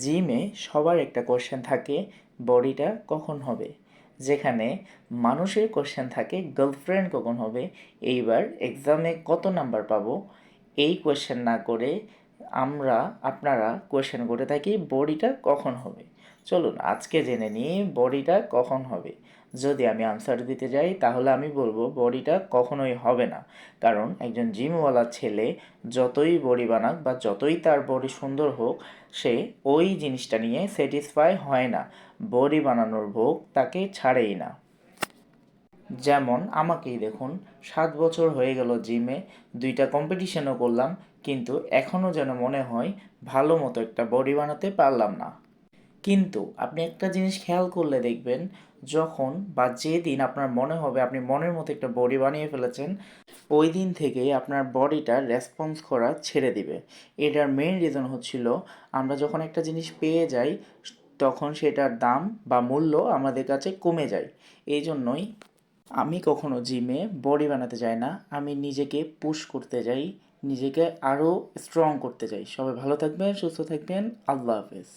জিমে সবার একটা কোশ্চেন থাকে, বডিটা কখন হবে? যেখানে মানুষের কোশ্চেন থাকে গার্লফ্রেন্ড কখন হবে, এইবার এক্সামে কত নাম্বার পাবো, এই কোশ্চেন না করে আপনারা কোশ্চেন করে থাকি বডিটা কখন হবে। চলুন আজকে জেনে নিই বডিটা কখন হবে। যদি আমি আনসার দিতে যাই তাহলে আমি বলবো বডিটা কখনোই হবে না। কারণ একজন জিমওয়ালা ছেলে যতই বডি বানাক বা যতই তার বডি সুন্দর হোক, সে ওই জিনিসটা নিয়ে স্যাটিসফাই হয় না। বডি বানানোর ভোগ তাকে ছাড়েই না। যেমন আমাকেই দেখুন, 7 বছর হয়ে গেল জিমে, 2টা কম্পিটিশনও করলাম, কিন্তু এখনও যেন মনে হয় ভালো মতো একটা বডি বানাতে পারলাম না। কিন্তু আপনি একটা জিনিস খেয়াল করলে দেখবেন, যখন বা যেদিন আপনার মনে হবে আপনি মনের মতো একটা বডি বানিয়ে ফেলেছেন, ওই দিন থেকেই আপনার বডিটা রেসপন্স করা ছেড়ে দিবে। এটার মেইন রিজন হচ্ছিল, আমরা যখন একটা জিনিস পেয়ে যাই তখন সেটার দাম বা মূল্য আমাদের কাছে কমে যায়। এই জন্যই আমি কখনো জিমে বডি বানাতে যাই না, আমি নিজেকে পুশ করতে যাই, নিজেকে আরও স্ট্রং করতে চাই। সবাই ভালো থাকবেন, সুস্থ থাকবেন, আল্লাহ হাফেজ।